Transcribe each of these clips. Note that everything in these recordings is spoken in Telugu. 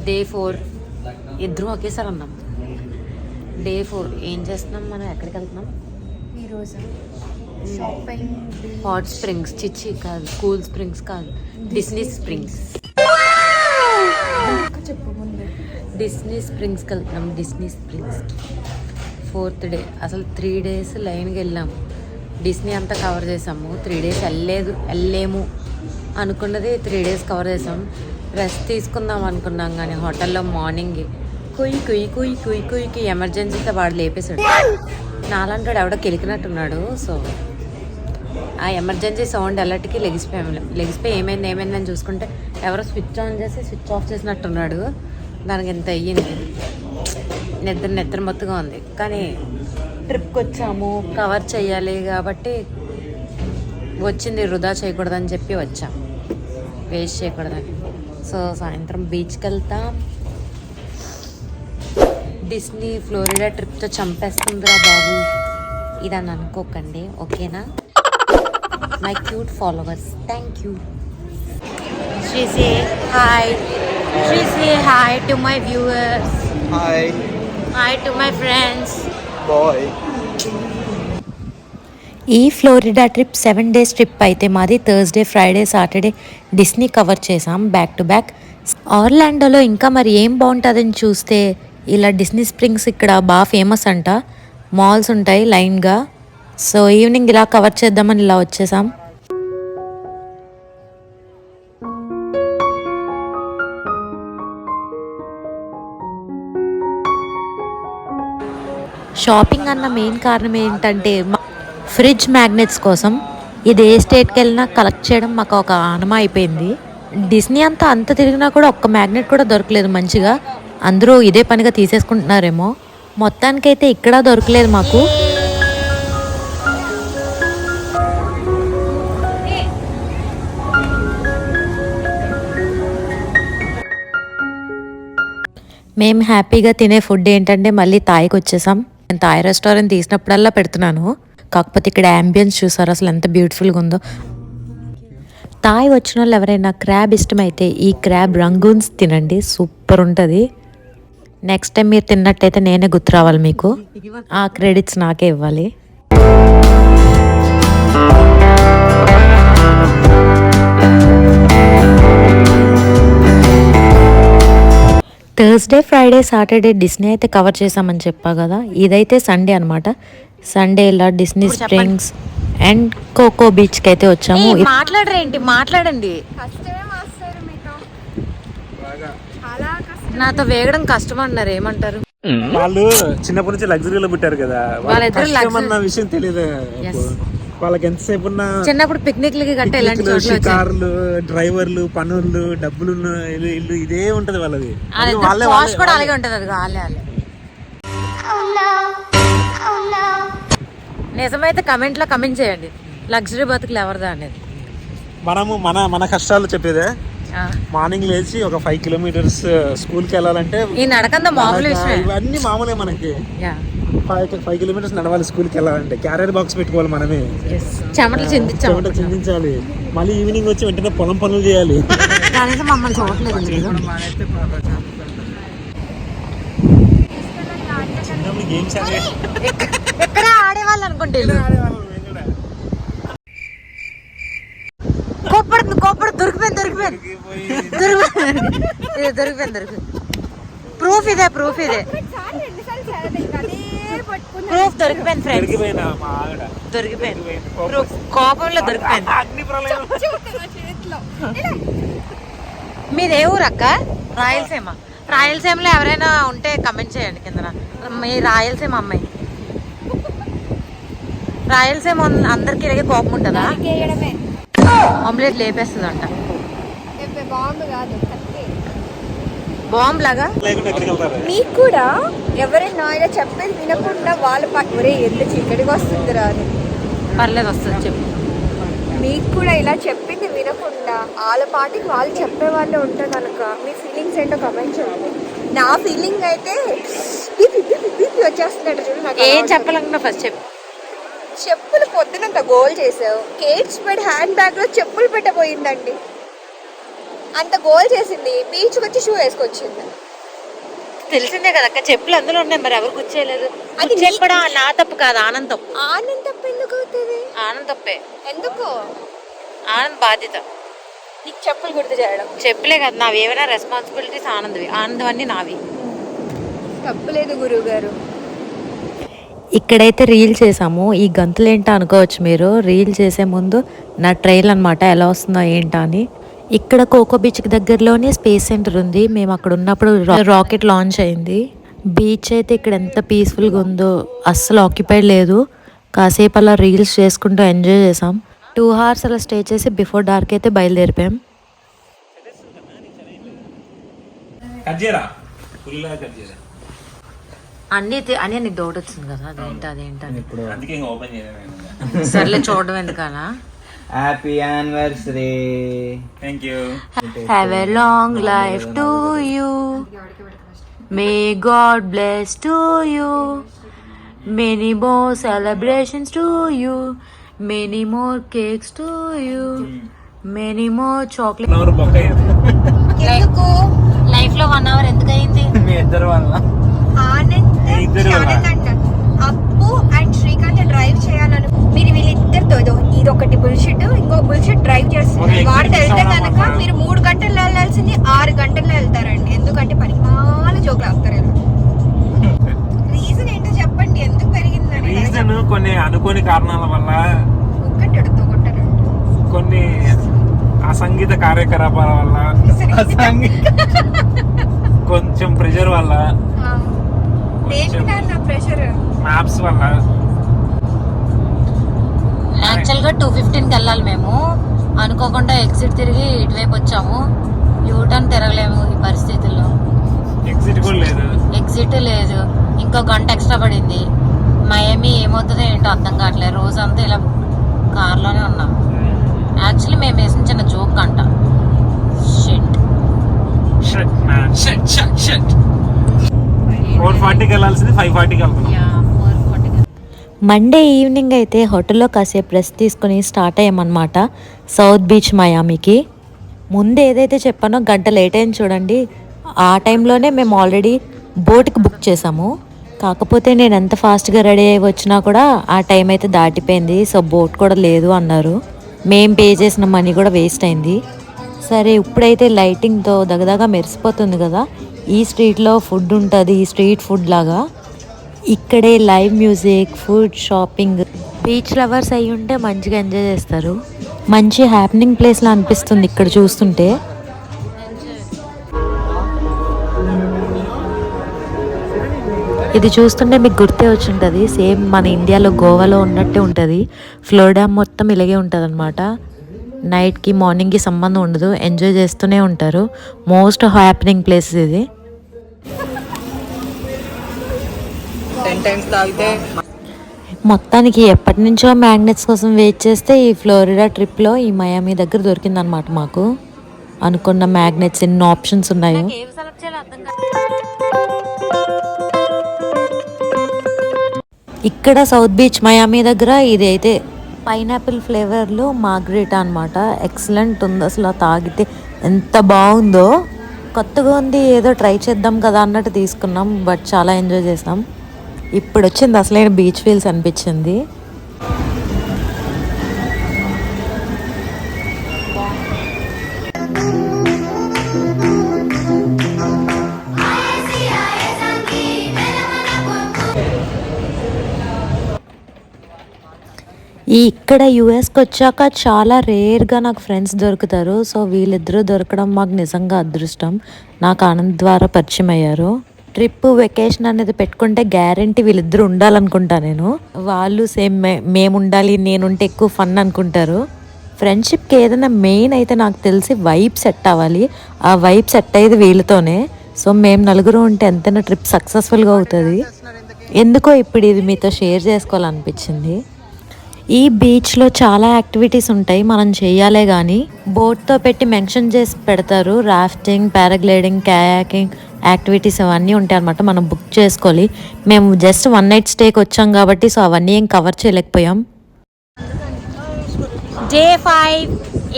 డే 4 ఇద్దరు ఒకేసారి ఉన్నాం. డే 4 ఏం చేస్తున్నాం, మనం ఎక్కడికి వెళ్తున్నాం ఈరోజు? షాపింగ్. హాట్ స్ప్రింగ్స్, చిచ్చి కాదు, కూల్ స్ప్రింగ్స్ కాదు, డిస్నీ స్ప్రింగ్స్. చెప్పు ముందు. డిస్నీ స్ప్రింగ్స్కి వెళ్తున్నాం. Disney springs 4th day. అసలు 3 days లైన్కి వెళ్ళాము. డిస్నీ అంతా కవర్ చేసాము. 3 days వెళ్ళలేము అనుకున్నది 3 days కవర్ చేసాం. రెస్ట్ తీసుకుందాం అనుకున్నాం కానీ హోటల్లో మార్నింగ్ కుయ్యికి ఎమర్జెన్సీతో వాడు లేపేశాడు. నాలంటాడు ఎవడో కెలికినట్టున్నాడు. సో ఆ ఎమర్జెన్సీ సౌండ్ అలర్ట్కి లెగిసిపోయి ఏమైందని చూసుకుంటే ఎవరో స్విచ్ ఆన్ చేసి స్విచ్ ఆఫ్ చేసినట్టున్నాడు. దానికి ఎంత అయ్యింది, నిద్ర మొత్తుగా ఉంది. కానీ ట్రిప్కి వచ్చాము, కవర్ చేయాలి కాబట్టి వచ్చింది వృధా చేయకూడదని చెప్పి వచ్చాం, వేస్ట్ చేయకూడదని. సో సాయంత్రం బీచ్కి వెళ్తాం. డిస్నీ ఫ్లోరిడా ట్రిప్తో చంపేస్తుందిరా బాబు, ఇదని అనుకోకండి, ఓకేనా? My cute followers, thank you. She say hi. She say hi to my viewers. Hi. Hi to my friends. Boy. ఈ ఫ్లోరిడా ట్రిప్ 7 days ట్రిప్ అయితే మాది. Thursday, Friday, Saturday Disney cover చేసాం బ్యాక్ టు బ్యాక్. ఆర్లాండోలో ఇంకా మరి ఏం బాగుంటుందని చూస్తే ఇలా డిస్నీ స్ప్రింగ్స్ ఇక్కడ బాగా ఫేమస్ అంట. మాల్స్ ఉంటాయి లైన్గా. సో ఈవినింగ్ ఇలా కవర్ చేద్దామని ఇలా వచ్చేసాం. షాపింగ్ అన్న మెయిన్ కారణం ఏంటంటే ఫ్రిడ్జ్ మ్యాగ్నెట్స్ కోసం. ఇది ఏ స్టేట్కి వెళ్ళినా కలెక్ట్ చేయడం మాకు ఒక ఆనమ అయిపోయింది. డిస్నీ అంత తిరిగినా కూడా ఒక్క మ్యాగ్నెట్ కూడా దొరకలేదు మంచిగా. అందరూ ఇదే పనిగా తీసేసుకుంటున్నారేమో. మొత్తానికైతే ఇక్కడ దొరకలేదు మాకు. మేము హ్యాపీగా తినే ఫుడ్ ఏంటంటే మళ్ళీ తాయికి వచ్చేసాం. నేను తాయి రెస్టారెంట్ తీసినప్పుడల్లా పెడుతున్నాను. కాకపోతే ఇక్కడ అంబియన్స్ చూసారు అసలు ఎంత బ్యూటిఫుల్గా ఉందో. తాయి వచ్చిన వాళ్ళు ఎవరైనా క్రాబ్ ఇష్టమైతే ఈ క్రాబ్ రంగూన్స్ తినండి, సూపర్ ఉంటుంది. నెక్స్ట్ టైం మీరు తిన్నట్టయితే నేనే గుర్తు రావాలి మీకు. ఆ క్రెడిట్స్ నాకే ఇవ్వాలి. థర్స్డే, ఫ్రైడే, సాటర్డే డిస్నీ అయితే కవర్ చేసామని చెప్పా కదా. ఇదైతే సండే అనమాట. సండే ఇలా డిస్నీ స్ప్రింగ్స్ అండ్ కోకో బీచ్కి అయితే వచ్చాము. మాట్లాడండి. నాతో వేగడం కష్టం అన్నారు, ఏమంటారు? వాళ్ళు చిన్నప్పటి నుంచి లగ్జరీలో పుట్టారు కదా, వాళ్ళ విషయం తెలియదు. వాళ్ళకి ఎంతసేపు ఉన్నా చిన్నప్పుడు పిక్నిక్లకి కార్లు, డ్రైవర్లు, పనులు, డబ్బులు, ఇల్లు ఇదే ఉంటది వాళ్ళది. కూడా అలాగే ఉంటది. అది నిజమైతే కమెంట్ లో కమెంట్ చేయండి, లగ్జరీ బతుకులు ఎవరిదా అనేది. మనము మన కష్టాలు చెప్పేదే. మార్నింగ్ లేచి ఒక 5 kilometers స్కూల్కి వెళ్ళాలంటే ఈ నడకంత మామూలు విషయం. ఇవన్నీ మామూలే మనకి. 5 kilometers నడవాలి స్కూల్కి వెళ్ళాలంటే. క్యారియర్ బాక్స్ పెట్టుకోవాలి మనమే, చెమటలు చిందించాలి. మళ్ళీ ఈవినింగ్ వచ్చి వెంటనే పొలం పనులు చేయాలి. మమ్మల్ని చూడట్లేదు. ఎక్కడ ఆడేవాళ్ళు అనుకుంటే దొరికిపోయింది. ప్రూఫ్ ఇదే దొరికిపోయింది. కోపంలో దొరికిపోయింది. మీదే ఊరు అక్క? రాయలసీమలో ఎవరైనా ఉంటే కమెంట్ చేయండి కింద. మీ రాయలసీమ అమ్మాయి. రాయలసీమ అందరికి ఇలాగే కోపం ఉంటుందా? ఆమ్లెట్ లేపేస్తుందంట. బాంబ్ లాగా. మీకు కూడా ఎవరైనా ఇలా చెప్పేది వినకుండా వాళ్ళ ఒరే ఎల్లు చీకటికి వస్తుందిరా అని. పర్లేదు, వస్తుంది చెప్పు. మీకు కూడా ఇలా చెప్పింది వినకుండా వాళ్ళ పాటికి వాళ్ళు చెప్పే వాళ్ళే ఉంటే కనుక మీ ఫీలింగ్స్ ఏంటో కమెంట్ చేయండి. నా ఫీలింగ్ అయితే వచ్చేస్తున్నట్టు చూడు. నాకు ఏం చెప్పాలనుకున్నా ఫస్ట్ చెప్పు. చెప్పులు పొద్దునంత గోల్ చేసావు, కేట్ స్పెడ్ హ్యాండ్ బ్యాగ్ లో చెప్పులు పెట్టబోయిందండి. అంత గోల్ చేసింది, బీచ్కి వచ్చి షూ వేసుకొచ్చింది. తెలిసిందే కదా అక్క, చెప్పులు అందులో ఉన్నాయి, మరి ఎవరు గుచ్చేయలేదు. అది చెప్పడా నా తప్పు కాదు, ఆనంద్ తప్పు. ఆనంద్ తప్ప ఎందుకు అవుతుంది? ఆనంద్ తప్పే. ఎందుకు? ఆనంద్ బాధ్యత నీకు చెప్పులు గుర్తు చేయడం. చెప్పులే కదా నావి, ఏమైనా రెస్పాన్సిబిలిటీస్ ఆనంద్వి, ఆనందం అన్ని నావి. తప్పులేదు గురువు గారు. ఇక్కడైతే రీల్ చేసాము. ఈ గంతులు ఏంటో అనుకోవచ్చు మీరు. రీల్ చేసే ముందు నా ట్రైల్ అనమాట, ఎలా వస్తుందో ఏంటా అని. ఇక్కడ కోకో బీచ్కి దగ్గరలోనే స్పేస్ సెంటర్ ఉంది. మేము అక్కడ ఉన్నప్పుడు రాకెట్ లాంచ్ అయింది. బీచ్ అయితే ఇక్కడ ఎంత పీస్ఫుల్గా ఉందో, అస్సలు ఆక్యుపైడ్ లేదు. కాసేపు అలా రీల్స్ చేసుకుంటూ ఎంజాయ్ చేసాం. 2 hours అలా స్టే చేసి బిఫోర్ డార్క్ అయితే బయలుదేరిపోయాం. అన్నీ నీకు డౌట్ వచ్చింది కదా, అదేంటని సర్లే చూడడం ఎందుకనా. Happy anniversary. Thank you. Have a long life to you, may God bless to you, many more celebrations to you, many more cakes to you, many more chocolate. ఎందుకు లైఫ్ లో 1 hour ఎందుకు అయింది? మీ ఇద్దరు వల్ల. ఆనంద్ అంట అప్పు అండ్ శ్రీకాంత్ డ్రైవ్ చేయాలను. మీరు వీళ్ళిద్దరితో ఇదొకటి బుల్షిట్, ఇంకో బుల్షిట్ డ్రైవ్ చేస్తున్నారు. వాడితో వెళ్తే కనుక మీరు 3 గంటల్లో వెళ్ళాల్సింది 6 గంటల్లో వెళ్తారండి. ఎందుకంటే పరిమాణ జోకులు ఆపుతారు. రీజన్ ఏంటో చెప్పండి, ఎందుకు పెరిగిందని. రీజన్ కొన్ని అనుకోని కారణాల వల్ల, కొన్ని అసంగీత కార్యకలాపాల వల్ల, కొంచెం ప్రెషర్ వల్ల, మ్యాప్స్ వల్ల. యాక్చువల్గా 2:15కి వెళ్ళాలి మేము. అనుకోకుండా ఎగ్జిట్ తిరిగి ఇటువైపు వచ్చాము. యూటర్న్ తిరగలేము ఈ పరిస్థితుల్లో. ఎగ్జిట్ లేదు. ఇంకో గంట ఎక్స్ట్రా పడింది. మయమి ఏమవుతుందో ఏంటో అర్థం కావట్లేదు. రోజంతా ఇలా కార్లోనే ఉన్నాం. యాక్చువల్లీ మేము వేసిన చిన్న జోక్ అంట. షిట్ 4:40కి వెళ్ళాల్సింది 5:40కి వెళ్తున్నాం. మండే ఈవినింగ్ అయితే హోటల్లో కాసేపు రెస్ట్ తీసుకుని స్టార్ట్ అయ్యామన్నమాట సౌత్ బీచ్ మయామికి. ముందు ఏదైతే చెప్పానో గంట లేట్ అయింది చూడండి. ఆ టైంలోనే మేము ఆల్రెడీ బోట్కి బుక్ చేసాము. కాకపోతే నేను ఎంత ఫాస్ట్గా రెడీ అయ్యి వచ్చినా కూడా ఆ టైం అయితే దాటిపోయింది. సో బోట్ కూడా లేదు అన్నారు. మేము పే చేసిన మనీ కూడా వేస్ట్ అయింది. సరే ఇప్పుడైతే లైటింగ్తో దగదగా మెరిసిపోతుంది కదా. ఈ స్ట్రీట్లో ఫుడ్ ఉంటుంది, ఈ స్ట్రీట్ ఫుడ్ లాగా. ఇక్కడే live music, food, shopping. Beach lovers అయ్యి ఉంటే మంచిగా ఎంజాయ్ చేస్తారు. మంచి హ్యాపెనింగ్ ప్లేస్లా అనిపిస్తుంది ఇక్కడ చూస్తుంటే. ఇది చూస్తుంటే మీకు గుర్తే వచ్చి ఉంటుంది. సేమ్ మన ఇండియాలో గోవాలో ఉన్నట్టే ఉంటుంది. ఫ్లోరిడా మొత్తం ఇలాగే ఉంటుంది అనమాట. నైట్కి మార్నింగ్కి సంబంధం ఉండదు, ఎంజాయ్ చేస్తూనే ఉంటారు. మోస్ట్ హ్యాపెనింగ్ ప్లేస్ ఇది. మొత్తానికి ఎప్పటి నుంచో మ్యాగ్నెట్స్ కోసం వెయిట్ చేస్తే ఈ ఫ్లోరిడా ట్రిప్లో ఈ మయామి దగ్గర దొరికిందనమాట మాకు. అనుకున్న మ్యాగ్నెట్స్ ఎన్ని ఆప్షన్స్ ఉన్నాయో. ఇక్కడ సౌత్ బీచ్ మయామి దగ్గర ఇది అయితే పైనాపిల్ ఫ్లేవర్లో మార్గరేటా అనమాట. ఎక్సలెంట్ ఉంది అసలు. తాగితే ఎంత బాగుందో. కొత్తగా ఉంది, ఏదో ట్రై చేద్దాం కదా అన్నట్టు తీసుకున్నాం. బట్ చాలా ఎంజాయ్ చేసాం. ఇప్పుడు వచ్చింది అసలైన బీచ్ ఫీల్స్ అనిపించింది. ఇక్కడ యూఎస్కి వచ్చాక చాలా రేర్గా నాకు ఫ్రెండ్స్ దొరుకుతారు. సో వీళ్ళిద్దరూ దొరకడం మాకు నిజంగా అదృష్టం. నాకు ఆనంద్ ద్వారా పరిచయం అయ్యారు. ట్రిప్ వెకేషన్ అనేది పెట్టుకుంటే గ్యారంటీ వీళ్ళిద్దరూ ఉండాలనుకుంటా నేను. వాళ్ళు సేమ్ మేము ఉండాలి, నేనుంటే ఎక్కువ ఫన్ అనుకుంటారు. ఫ్రెండ్షిప్కి ఏదైనా మెయిన్ అయితే నాకు తెలిసి వైబ్ సెట్ అవ్వాలి. ఆ వైబ్ సెట్ అయ్యేది వీళ్ళతోనే. సో మేము నలుగురు ఉంటే ఎంతైనా ట్రిప్ సక్సెస్ఫుల్గా అవుతుంది. ఎందుకో ఇప్పుడు ఇది మీతో షేర్ చేసుకోవాలనిపించింది. ఈ బీచ్లో చాలా యాక్టివిటీస్ ఉంటాయి, మనం చేయాలే కానీ. బోట్తో పెట్టి మెన్షన్ చేసి పెడతారు. రాఫ్టింగ్, పారాగ్లైడింగ్, కయాకింగ్ యాక్టివిటీస్ అవన్నీ ఉంటాయి అనమాట. మనం బుక్ చేసుకోవాలి. మేము జస్ట్ 1 night స్టేకి వచ్చాం కాబట్టి సో అవన్నీ ఏం కవర్ చేయలేకపోయాం. Day 5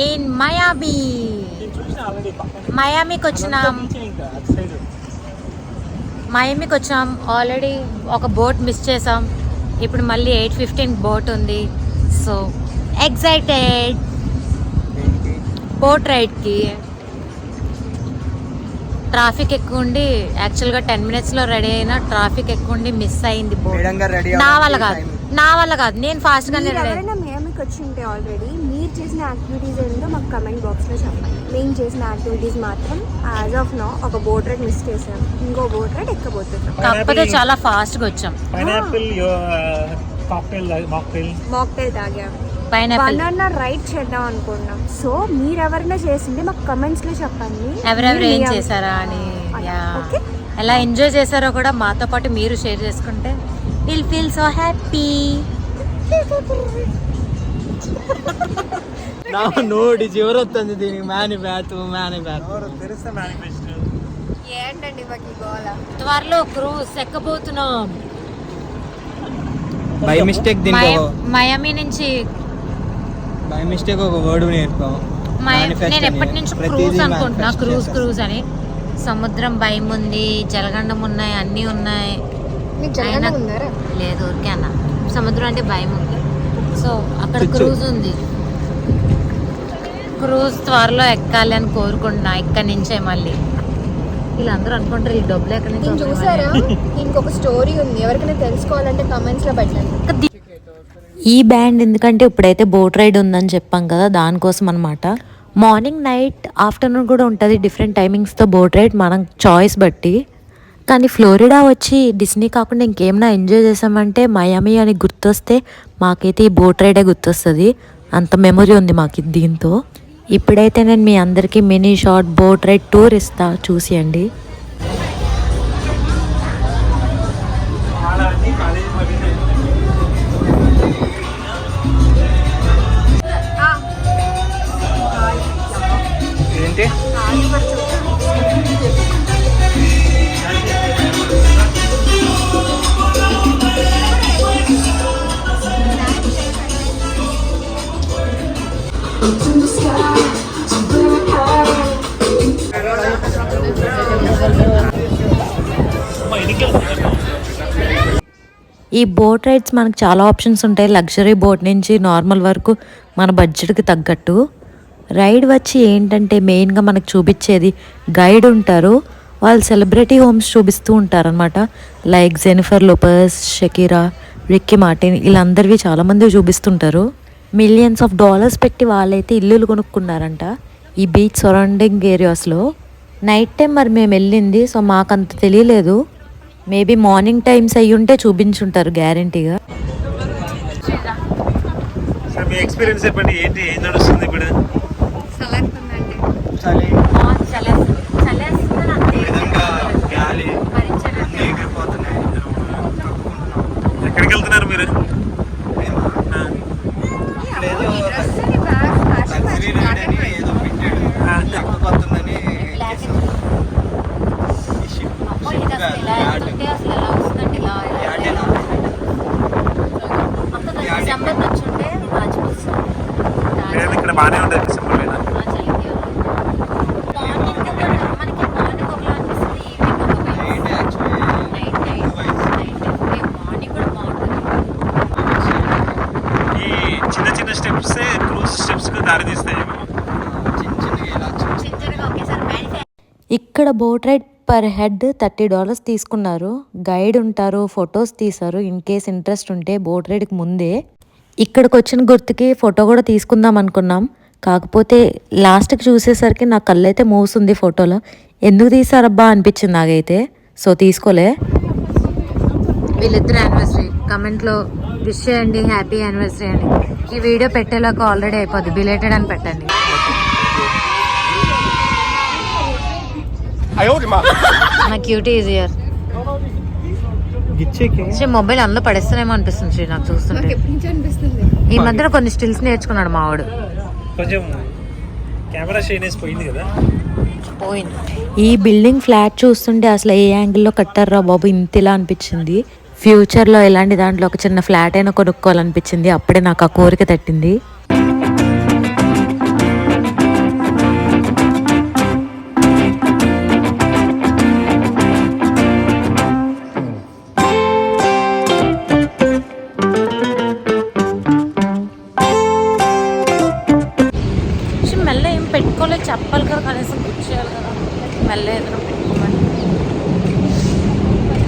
in Miami. మయామికి వచ్చినాం. మయామికి వచ్చాం. ఆల్రెడీ ఒక బోట్ మిస్ చేసాం. ఇప్పుడు మళ్ళీ 8:15 బోట్ ఉంది. సో ఎక్సైటెడ్ బోట్ రైడ్కి. ట్రాఫిక్ ఎక్కువ ఉండి యాక్చువల్గా 10 minutesలో రెడీ అయినా ట్రాఫిక్ ఎక్కువ ఉండి మిస్ అయింది బోట్. నా వల్ల కాదు నేను ఫాస్ట్గానే రెడీ. ఎవరైనా మేమకి వచ్చి ఉంటే ఆల్రెడీ మీరు చేసిన యాక్టివిటీస్ ఏంటో మాకు కమెంట్ బాక్స్లో చెప్పండి. మేము చేసిన యాక్టివిటీస్ మాత్రం యాజ్ ఆఫ్ నో ఒక బోట్ రైడ్ మిస్ చేసాం. ఇంకో బోట్ రైడ్ ఎక్కబోతున్నాం. కాకపోతే చాలా ఫాస్ట్గా వచ్చాం. మాక్టైల్ తాగాం. పైనాపిల్ బనానా రైడ్ చేద్దాం అనుకున్నాం. సో మీరు ఎవరైనా చేసింది మాకు కమెంట్స్ లో చెప్పండి. ఎవరెవరు ఏం చేశారా అని, ఎలా ఎంజాయ్ చేశారో కూడా మాతో పాటు మీరు షేర్ చేసుకుంటే విల్ ఫీల్ సో హ్యాపీ. నోటి చివరి వస్తుంది దీనికి మ్యాని బ్యాత్ ఏంటండి మాకు గోల. త్వరలో క్రూజ్ ఎక్కబోతున్నాం. బై మిస్టేక్ మయామి నుంచి బై మిస్టేక్ ఒక వర్డ్ నేర్పాము. నేను ఎప్పటి నుంచి క్రూజ్ అనుకుంటున్నా. క్రూజ్ అని. సముద్రం భయం ఉంది, జలగండం ఉన్నాయి, అన్నీ ఉన్నాయి. లేదు ఊరికే అన్న. సముద్రం అంటే భయం ఉంది. సో అక్కడ క్రూజ్ ఉంది. క్రూజ్ త్వరలో ఎక్కాలి అని కోరుకుంటున్నా. ఇక్కడి నుంచే మళ్ళీ వీళ్ళందరూ అనుకుంటారు ఈ డబ్బులు ఎక్కడి నుంచి చూసారా. ఇంకొక స్టోరీ ఉంది, ఎవరికైనా తెలుసుకోవాలంటే కమెంట్స్ లో పెట్టండి. ఈ బ్యాండ్ ఎందుకంటే ఇప్పుడైతే బోట్ రైడ్ ఉందని చెప్పాం కదా, దానికోసం అనమాట. మార్నింగ్ నైట్ ఆఫ్టర్నూన్ కూడా ఉంటుంది. డిఫరెంట్ టైమింగ్స్తో బోట్ రైడ్ మనం చాయిస్ బట్టి. కానీ ఫ్లోరిడా వచ్చి డిస్నీ కాకుండా ఇంకేమైనా ఎంజాయ్ చేసామంటే మయామి అని గుర్తొస్తే మాకైతే ఈ బోట్ రైడే గుర్తొస్తుంది. అంత మెమొరీ ఉంది మాకు దీంతో. ఇప్పుడైతే నేను మీ అందరికీ mini short boat ride tour ఇస్తా, చూసేయండి. ఏంటి ఈ బోట్ రైడ్స్ మనకు చాలా ఆప్షన్స్ ఉంటాయి. లగ్జరీ బోట్ నుంచి నార్మల్ వరకు మన బడ్జెట్కి తగ్గట్టు. రైడ్ వచ్చి ఏంటంటే మెయిన్గా మనకు చూపించేది గైడ్ ఉంటారు. వాళ్ళు సెలబ్రిటీ హోమ్స్ చూపిస్తూ ఉంటారనమాట. Like Jennifer Lopez, Shakira, Ricky Martin, వీళ్ళందరివి చాలామంది చూపిస్తుంటారు. మిలియన్స్ ఆఫ్ డాలర్స్ పెట్టి వాళ్ళైతే ఇల్లులు కొనుక్కున్నారంట ఈ బీచ్ సరౌండింగ్ ఏరియాస్లో. నైట్ టైం మరి మేము వెళ్ళింది, సో మాకు అంత తెలియలేదు. మేబీ మార్నింగ్ టైమ్స్ అయ్యి ఉంటే చూపించుంటారు గ్యారంటీగా. మీ ఎక్స్పీరియన్స్ చెప్పండి, ఏంటి ఏం నడుస్తుంది ఇప్పుడు? ఎక్కడికి వెళ్తున్నారు మీరు? ఇక్కడ బాగానే ఉంటుంది డిసెంబర్ వేళ. ఈ చిన్న చిన్న స్టెప్సే క్రూజ్ స్టెప్స్కి దారి తీస్తాయి. ఇక్కడ బోట్ రైడ్ పర్ హెడ్ $30 తీసుకున్నారు. గైడ్ ఉంటారు, ఫొటోస్ తీశారు. ఇన్ కేస్ ఇంట్రెస్ట్ ఉంటే బోట్ రైడ్కి ముందే ఇక్కడికి వచ్చిన గుర్తుకి ఫోటో కూడా తీసుకుందాం అనుకున్నాం. కాకపోతే లాస్ట్కి చూసేసరికి నా కళ్ళు అయితే మోస్తుంది ఫోటోలో. ఎందుకు తీసారబ్బా అనిపించింది నాకైతే. సో తీసుకోలే. వీళ్ళిద్దరు యానివర్సరీ కమెంట్లో విష్ చేయండి, హ్యాపీ యానివర్సరీ అని. ఈ వీడియో పెట్టేలాగా ఆల్రెడీ అయిపోద్ది, బిలేటెడ్ అని పెట్టండి. నా క్యూటీ ఈజ్ హియర్. మొబైల్ అందులో పడేస్తానేమో అనిపిస్తుంది శ్రీ నాకు చూస్తుంటే. ఈ మధ్యన కొన్ని స్టిల్స్ నేర్చుకున్నాడు మా వాడు. కొంచెం కెమెరా షైనెస్ పోయింది కదా. పోయింది. ఈ బిల్డింగ్ ఫ్లాట్ చూస్తుంటే అసలు ఏ యాంగిల్లో కట్టారా బాబు ఇంతలా అనిపించింది. ఫ్యూచర్లో ఇలాంటి దాంట్లో ఒక చిన్న ఫ్లాట్ అయినా కొనుక్కోవాలనిపించింది. అప్పుడే నాకు ఆ కోరిక తట్టింది. పెట్టుకోలేదు, చెప్పాలి కదా, కనీసం బుక్ చేయాలి కదా, మళ్ళీ ఏదైనా పెట్టుకోమని.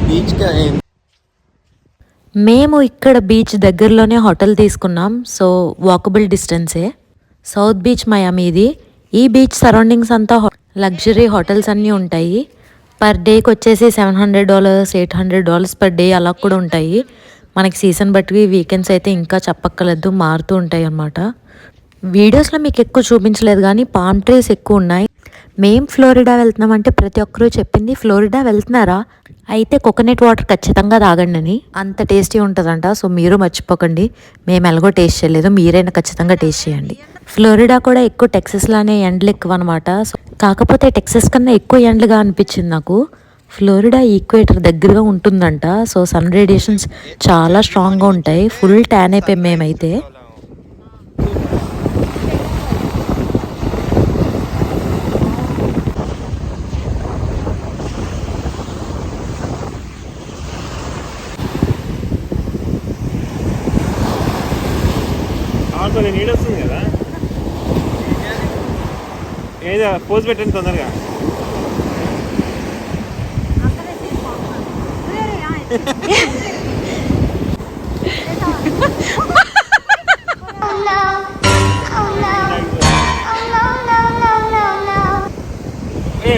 బీచ్ మేము ఇక్కడ బీచ్ దగ్గరలోనే హోటల్ తీసుకున్నాం. సో వాకబుల్ డిస్టెన్సే. సౌత్ బీచ్ మయామి ఇది. ఈ బీచ్ సరౌండింగ్స్ అంతా లగ్జరీ హోటల్స్ అన్నీ ఉంటాయి. పర్ డేకి వచ్చేసి $700, $800 పర్ డే అలా కూడా ఉంటాయి. మనకి సీజన్ బట్టి వీకెండ్స్ అయితే ఇంకా చెప్పక్కర్లేదు, మారుతూ ఉంటాయి అన్నమాట. వీడియోస్లో మీకు ఎక్కువ చూపించలేదు కానీ పామ్ ట్రీస్ ఎక్కువ ఉన్నాయి. మేము ఫ్లోరిడా వెళ్తున్నామంటే ప్రతి ఒక్కరూ చెప్పింది, ఫ్లోరిడా వెళ్తున్నారా అయితే కోకోనట్ వాటర్ ఖచ్చితంగా తాగండి అని. అంత టేస్టీ ఉంటుందంట. సో మీరు మర్చిపోకండి. మేము ఎలాగో టేస్ట్ చేయలేదు, మీరైనా ఖచ్చితంగా టేస్ట్ చేయండి. ఫ్లోరిడా కూడా ఎక్కువ టెక్సస్ లానే ఎండలు ఎక్కువ అనమాట. సో కాకపోతే టెక్సస్ కన్నా ఎక్కువ ఎండలుగా అనిపించింది నాకు. ఫ్లోరిడా ఈక్వేటర్ దగ్గరగా ఉంటుందంట. సో సన్ రేడియేషన్స్ చాలా స్ట్రాంగ్గా ఉంటాయి. ఫుల్ ట్యాన్ అయిపోయాం మేమైతే. కొంచెం నీడ వస్తుంది కదా, ఏదో పోజ్ పెట్టండి తొందరగా.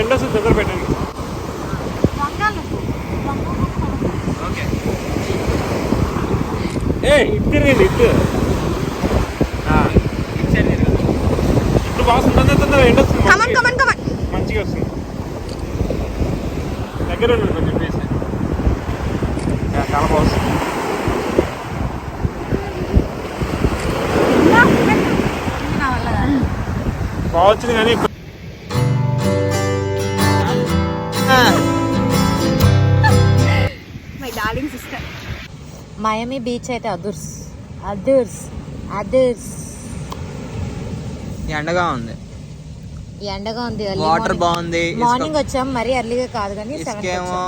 ఎండ వస్తుంది, తొందర పెట్టండి. ఇటు తిరిగింది, ఇటు ఇప్పుడు బాగుంది. తొందర ఎండ వస్తుంది, మంచిగా వస్తుంది. దగ్గర కొంచెం ప్లేస్ చాలా బాగుంది. బాగొచ్చింది కానీ మయామి బీచ్ అయితే అదుర్స్ అదుర్స్ అదుర్స్. ఎండగా ఉంది, ఎండగా ఉంది. వాటర్ బాగుంది. మార్నింగ్ వచ్చాం, మరీ ఎర్లీగా కాదు కానీ ఇసుకేమో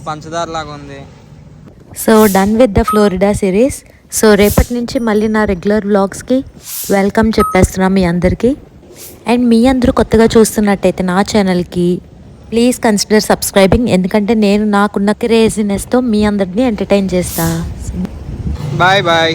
పంచదార లాగా ఉంది. So done with the Florida series. So రేపటి నుంచి మళ్ళీ నా రెగ్యులర్ వ్లాగ్స్కి వెల్కమ్ చెప్పేస్తున్నాను మీ అందరికీ. అండ్ మీ అందరూ కొత్తగా చూస్తున్నట్టయితే నా ఛానల్కి ప్లీజ్ కన్సిడర్ సబ్స్క్రైబింగ్. ఎందుకంటే నేను నాకున్న క్రేజీనెస్తో మీ అందరినీ ఎంటర్టైన్ చేస్తా. Bye bye.